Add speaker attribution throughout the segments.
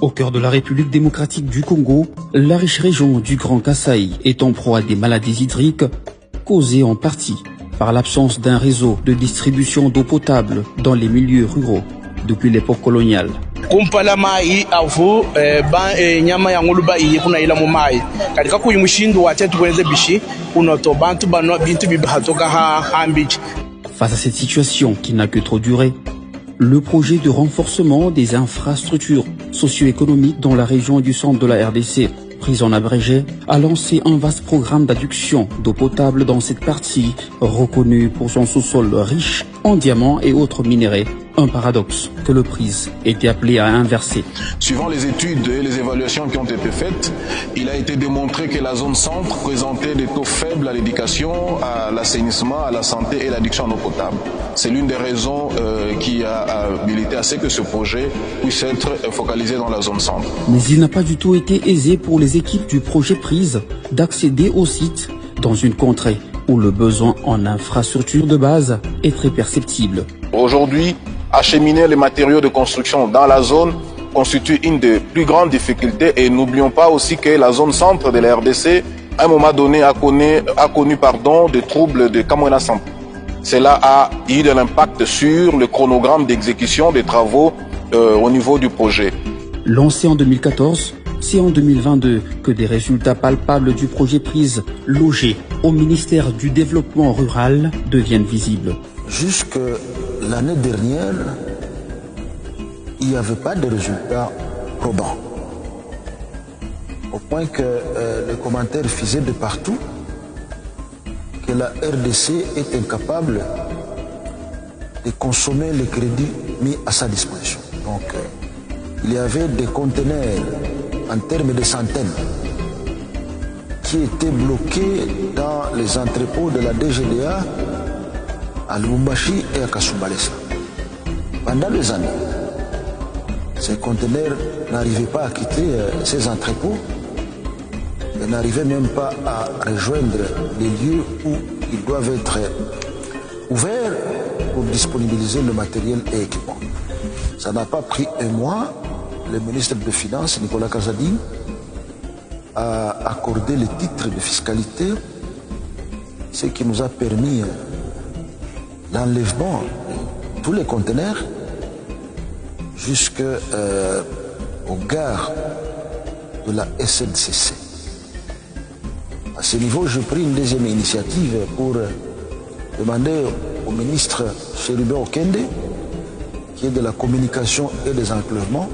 Speaker 1: Au cœur de la République démocratique du Congo, la riche région du Grand Kasaï est en proie à des maladies hydriques causées en partie par l'absence d'un réseau de distribution d'eau potable dans les milieux ruraux depuis l'époque coloniale.
Speaker 2: Kumpala mai avu nyama ya nguluba iye kuna ila mu mai katika kuyi mushindo wache tukweze bishi unoto bantu bano bintu bibatoka ha ambiji.
Speaker 1: Face à cette situation qui n'a que trop duré, le projet de renforcement des infrastructures socio-économiques dans la région du centre de la RDC, prise en abrégé, a lancé un vaste programme d'adduction d'eau potable dans cette partie, reconnue pour son sous-sol riche en diamants et autres minéraux. Un paradoxe que le PRIS était appelé à inverser.
Speaker 3: Suivant les études et les évaluations qui ont été faites, il a été démontré que la zone centre présentait des taux faibles à l'éducation, à l'assainissement, à la santé et l'adduction en eau potable. C'est l'une des raisons qui a habilité à ce que ce projet puisse être focalisé dans la zone centre.
Speaker 1: Mais il n'a pas du tout été aisé pour les équipes du projet PRIS d'accéder au site dans une contrée où le besoin en infrastructure de base est très perceptible.
Speaker 3: Aujourd'hui, acheminer les matériaux de construction dans la zone constitue une des plus grandes difficultés et n'oublions pas aussi que la zone centre de la RDC, à un moment donné, a connu des troubles de Kamwena Santé. Cela a eu de l'impact sur le chronogramme d'exécution des travaux au niveau du projet.
Speaker 1: Lancé en 2014, c'est en 2022 que des résultats palpables du projet PRIS logé au ministère du Développement rural deviennent visibles.
Speaker 4: Jusque l'année dernière, il n'y avait pas de résultats probants. Au point que les commentaires faisaient de partout que la RDC est incapable de consommer les crédits mis à sa disposition. Donc, il y avait des conteneurs en termes de centaines qui étaient bloqués dans les entrepôts de la DGDA à Lubumbashi et à Kasumbalesa. Pendant des années, ces conteneurs n'arrivaient pas à quitter ces entrepôts et n'arrivaient même pas à rejoindre les lieux où ils doivent être ouverts pour disponibiliser le matériel et équipement. Ça n'a pas pris un mois. Le ministre des Finances, Nicolas Kazadi, a accordé le titre de fiscalité, ce qui nous a permis l'enlèvement de tous les conteneurs jusqu'aux gares de la SNCC. À ce niveau, j'ai pris une deuxième initiative pour demander au ministre Chérubin Okende, qui est de la communication et des enclavements,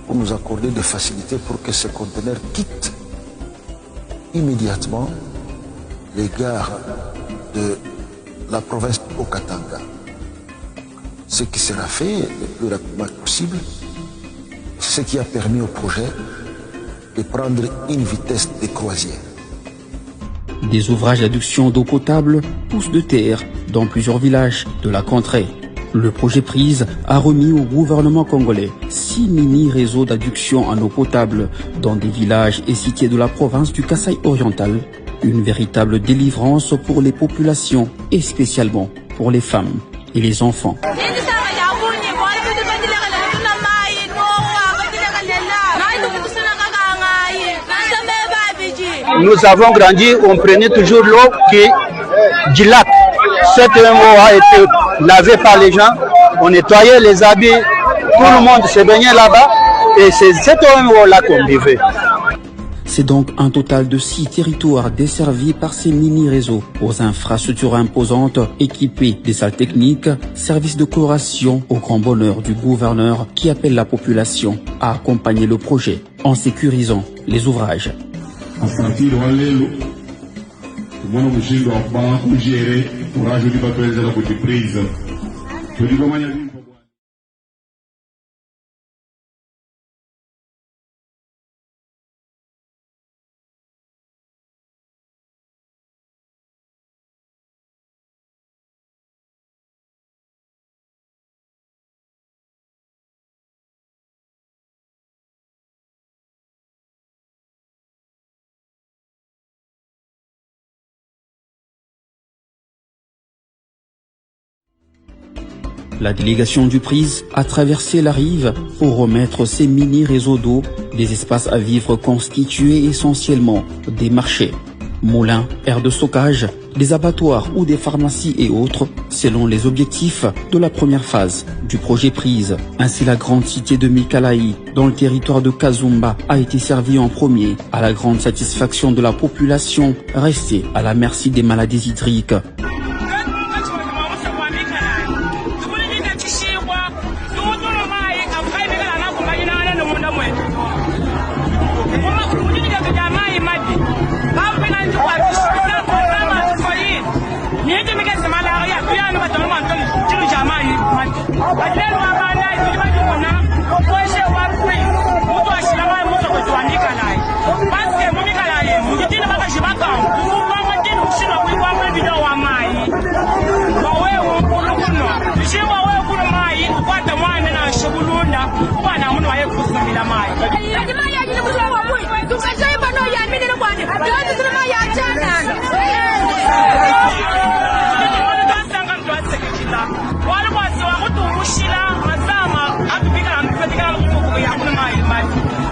Speaker 4: pour nous accorder des facilités pour que ces conteneurs quittent immédiatement les gares de la province au Katanga. Ce qui sera fait le plus rapidement possible, ce qui a permis au projet de prendre une vitesse de croisière.
Speaker 1: Des ouvrages d'adduction d'eau potable poussent de terre dans plusieurs villages de la contrée. Le projet PRIS a remis au gouvernement congolais 6 mini-réseaux d'adduction en eau potable dans des villages et cités de la province du Kasaï oriental. Une véritable délivrance pour les populations et spécialement pour les femmes et les enfants.
Speaker 5: Nous avons grandi, on prenait toujours l'eau du lac. Cette eau a été lavée par les gens, on nettoyait les habits, tout le monde se baignait là-bas et c'est cette eau-là qu'on buvait.
Speaker 1: C'est donc un total de 6 territoires desservis par ces mini-réseaux aux infrastructures imposantes équipées des salles techniques, services de coloration au grand bonheur du gouverneur qui appelle la population à accompagner le projet en sécurisant les ouvrages. La délégation du PRIZ a traversé la rive pour remettre ces mini-réseaux d'eau, des espaces à vivre constitués essentiellement des marchés, moulins, aires de stockage, des abattoirs ou des pharmacies et autres, selon les objectifs de la première phase du projet PRIZ. Ainsi, la grande cité de Mikalayi, dans le territoire de Kazumba, a été servie en premier, à la grande satisfaction de la population restée à la merci des maladies hydriques.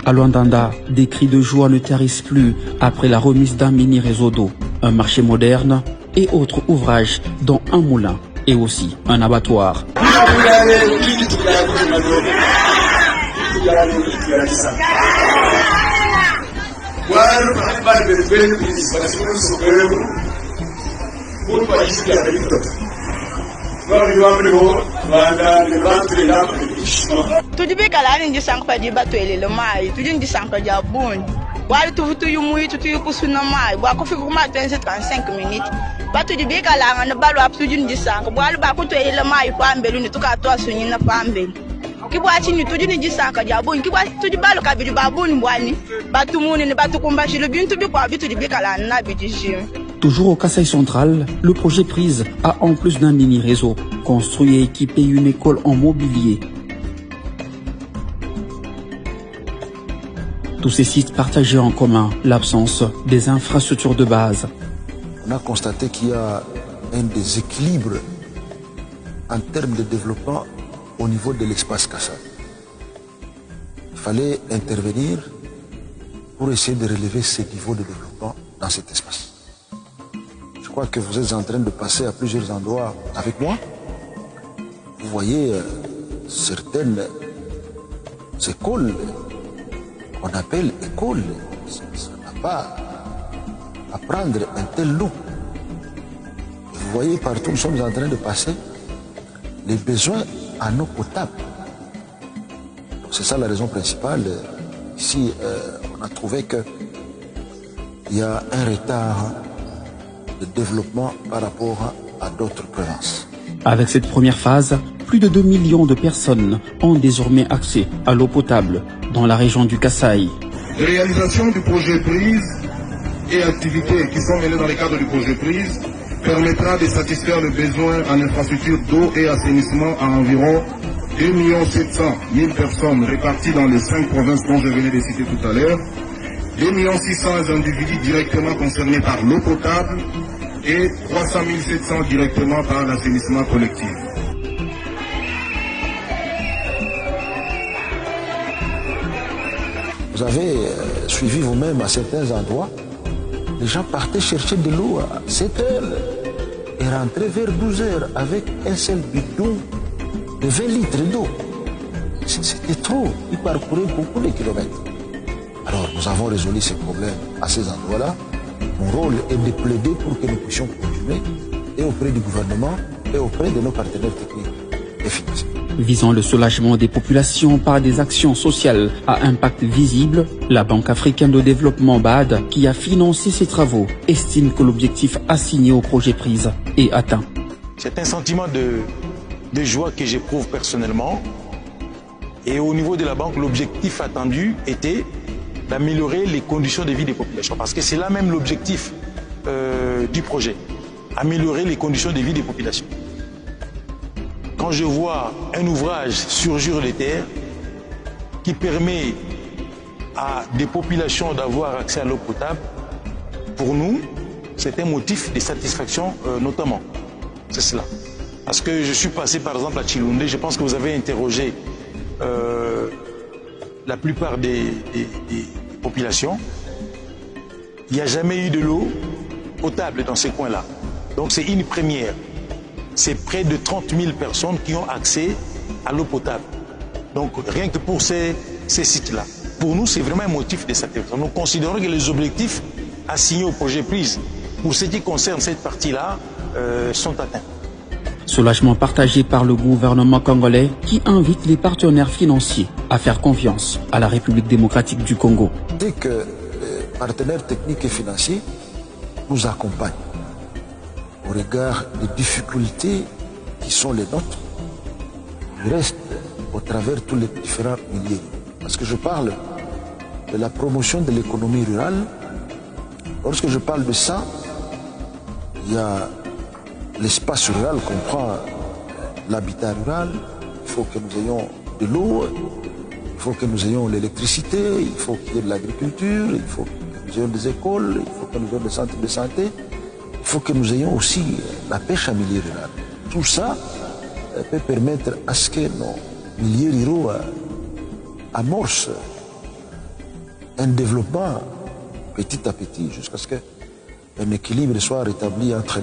Speaker 1: À Luandanda, des cris de joie ne tarissent plus après la remise d'un mini-réseau d'eau, un marché moderne et autres ouvrages dont un moulin et aussi un abattoir.
Speaker 6: Tudo bem que lá ninguém sangue para debater ele mais, tudo ninguém sangue para jabun. Wala tu muito tu kusuna mai, wa ko fiku ma 35 minutes. Ba tudo bem que lá na balu ap tudo ninguém sangue, wala ba ko to ele mai pa ambelu ni tu ka to asunyi na pa ambelu. Ki bwa chini tudo ninguém sangue jabun, ki bwa tudo balu ka bidu babun bwani. Ba tumuni ni ba tukumba shilo bintu bi kwa bitu bi kala na bidijim.
Speaker 1: Toujours au Kasaï central, le projet PRIZ a en plus d'un mini-réseau construit et équipé une école en mobilier. Tous ces sites partageaient en commun l'absence des infrastructures de base.
Speaker 4: On a constaté qu'il y a un déséquilibre en termes de développement au niveau de l'espace Kasaï. Il fallait intervenir pour essayer de relever ce niveau de développement dans cet espace. Je crois que vous êtes en train de passer à plusieurs endroits avec moi. Vous voyez certaines écoles qu'on appelle écoles. Ça n'a pas à prendre un tel lot. Vous voyez partout, nous sommes en train de passer les besoins en eau potable. C'est ça la raison principale. Ici, on a trouvé qu'il y a un retard de développement par rapport à d'autres provinces.
Speaker 1: Avec cette première phase, plus de 2 millions de personnes ont désormais accès à l'eau potable dans la région du Kasaï.
Speaker 7: Réalisation du projet PRIZ et activités qui sont menées dans le cadre du projet PRIZ permettra de satisfaire le besoin en infrastructure d'eau et assainissement à environ 2 700 000 personnes réparties dans les 5 provinces dont je venais de citer tout à l'heure, 2 600 000 individus directement concernés par l'eau potable et 300 700 directement par l'assainissement collectif.
Speaker 4: Vous avez suivi vous-même à certains endroits, les gens partaient chercher de l'eau à 7 heures et rentraient vers 12 heures avec un seul bidon de 20 litres d'eau. C'était trop, ils parcouraient beaucoup de kilomètres. Alors nous avons résolu ces problèmes à ces endroits-là. Mon rôle est de plaider pour que nous puissions continuer et auprès du gouvernement et auprès de nos partenaires techniques et financiers.
Speaker 1: Visant le soulagement des populations par des actions sociales à impact visible, la Banque africaine de développement BAD, qui a financé ces travaux, estime que l'objectif assigné au projet PRIZ est atteint.
Speaker 8: C'est un sentiment de joie que j'éprouve personnellement. Et au niveau de la banque, l'objectif attendu était d'améliorer les conditions de vie des populations. Parce que c'est là même l'objectif du projet. Améliorer les conditions de vie des populations. Quand je vois un ouvrage surgir les terres qui permet à des populations d'avoir accès à l'eau potable, pour nous, c'est un motif de satisfaction notamment. C'est cela. Parce que je suis passé par exemple à Chilunde, je pense que vous avez interrogé la plupart des populations. Il n'y a jamais eu de l'eau potable dans ces coins-là. Donc c'est une première. C'est près de 30 000 personnes qui ont accès à l'eau potable. Donc rien que pour ces sites-là. Pour nous, c'est vraiment un motif de satisfaction. Nous considérons que les objectifs assignés au projet PRISE, pour ce qui concerne cette partie-là, sont atteints.
Speaker 1: Soulagement partagé par le gouvernement congolais qui invite les partenaires financiers à faire confiance à la République démocratique du Congo.
Speaker 4: Dès que les partenaires techniques et financiers nous accompagnent au regard des difficultés qui sont les nôtres, il reste au travers tous les différents milieux. Parce que je parle de la promotion de l'économie rurale. Lorsque je parle de ça, il y a l'espace rural comprend l'habitat rural. Il faut que nous ayons de l'eau, il faut que nous ayons l'électricité, il faut qu'il y ait de l'agriculture, il faut que nous ayons des écoles, il faut que nous ayons des centres de santé, il faut que nous ayons aussi la pêche en milieu rural. Tout ça peut permettre à ce que nos milieux ruraux amorcent un développement petit à petit jusqu'à ce qu'un équilibre soit rétabli entre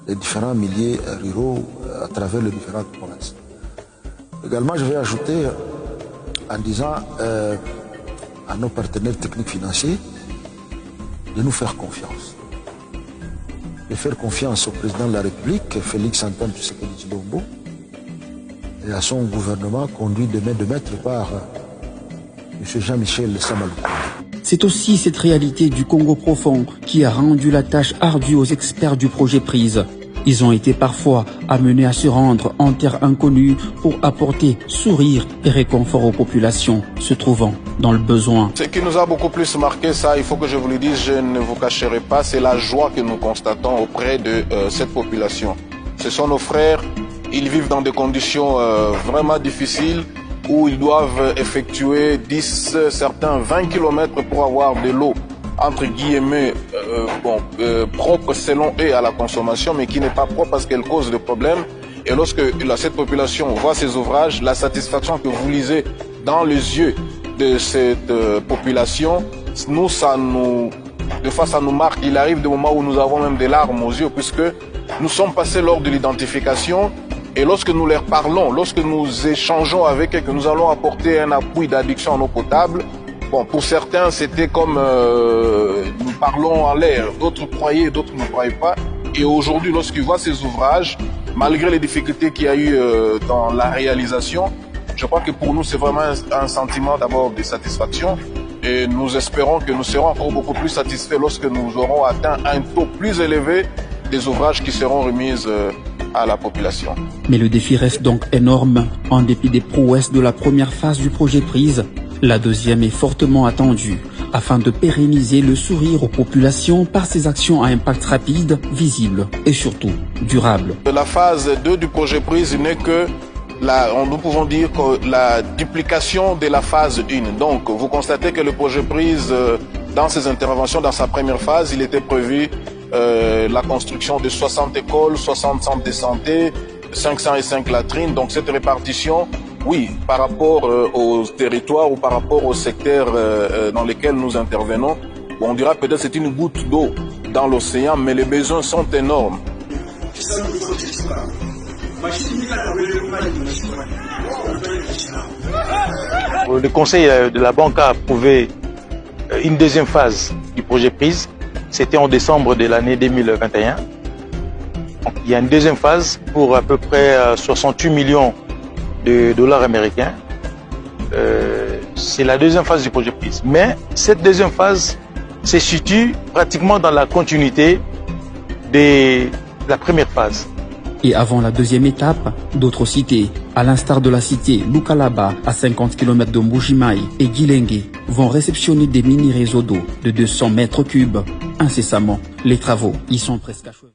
Speaker 4: les différents milieux ruraux à travers les différentes provinces. Également, je vais ajouter en disant à nos partenaires techniques financiers de nous faire confiance. De faire confiance au président de la République, Félix Antoine Tshisekedi Tshilombo, et à son gouvernement conduit de main de maître par M. Jean-Michel Samaloukou.
Speaker 1: C'est aussi cette réalité du Congo profond qui a rendu la tâche ardue aux experts du projet PRISE. Ils ont été parfois amenés à se rendre en terre inconnue pour apporter sourire et réconfort aux populations se trouvant dans le besoin.
Speaker 3: Ce qui nous a beaucoup plus marqué, ça, il faut que je vous le dise, je ne vous cacherai pas, c'est la joie que nous constatons auprès de cette population. Ce sont nos frères, ils vivent dans des conditions vraiment difficiles, où ils doivent effectuer 10, certains 20 km pour avoir de l'eau, entre guillemets, propre selon eux à la consommation, mais qui n'est pas propre parce qu'elle cause des problèmes. Et lorsque cette population voit ces ouvrages, la satisfaction que vous lisez dans les yeux de cette population, nous, des fois ça nous marque. Il arrive des moments où nous avons même des larmes aux yeux, puisque nous sommes passés lors de l'identification. Et lorsque nous leur parlons, lorsque nous échangeons avec eux, que nous allons apporter un appui d'addiction en eau potable, bon, pour certains, c'était comme nous parlons en l'air. D'autres croyaient, d'autres ne croyaient pas. Et aujourd'hui, lorsqu'ils voient ces ouvrages, malgré les difficultés qu'il y a eu dans la réalisation, je crois que pour nous, c'est vraiment un sentiment d'abord de satisfaction. Et nous espérons que nous serons encore beaucoup plus satisfaits lorsque nous aurons atteint un taux plus élevé des ouvrages qui seront remis à la population.
Speaker 1: Mais le défi reste donc énorme. En dépit des prouesses de la première phase du projet PRISE, la deuxième est fortement attendue afin de pérenniser le sourire aux populations par ces actions à impact rapide, visible et surtout durable.
Speaker 3: La phase 2 du projet PRISE n'est que nous pouvons dire que la duplication de la phase 1. Donc vous constatez que le projet PRISE, dans ses interventions, dans sa première phase, il était prévu la construction de 60 écoles, 60 centres de santé, 505 latrines. Donc cette répartition, oui, par rapport aux territoires ou par rapport aux secteurs dans lesquels nous intervenons, on dira peut-être c'est une goutte d'eau dans l'océan, mais les besoins sont énormes.
Speaker 8: Le Conseil de la Banque a approuvé une deuxième phase du projet PRISE. C'était en décembre de l'année 2021. Donc, il y a une deuxième phase pour à peu près 68 millions de dollars américains. C'est la deuxième phase du projet PRISE. Mais cette deuxième phase se situe pratiquement dans la continuité de la première phase.
Speaker 1: Et avant la deuxième étape, d'autres cités, à l'instar de la cité Lukalaba, à 50 km de Mbujimaï et Guilengue, vont réceptionner des mini-réseaux d'eau de 200 mètres cubes. Incessamment, les travaux y sont presque achevés.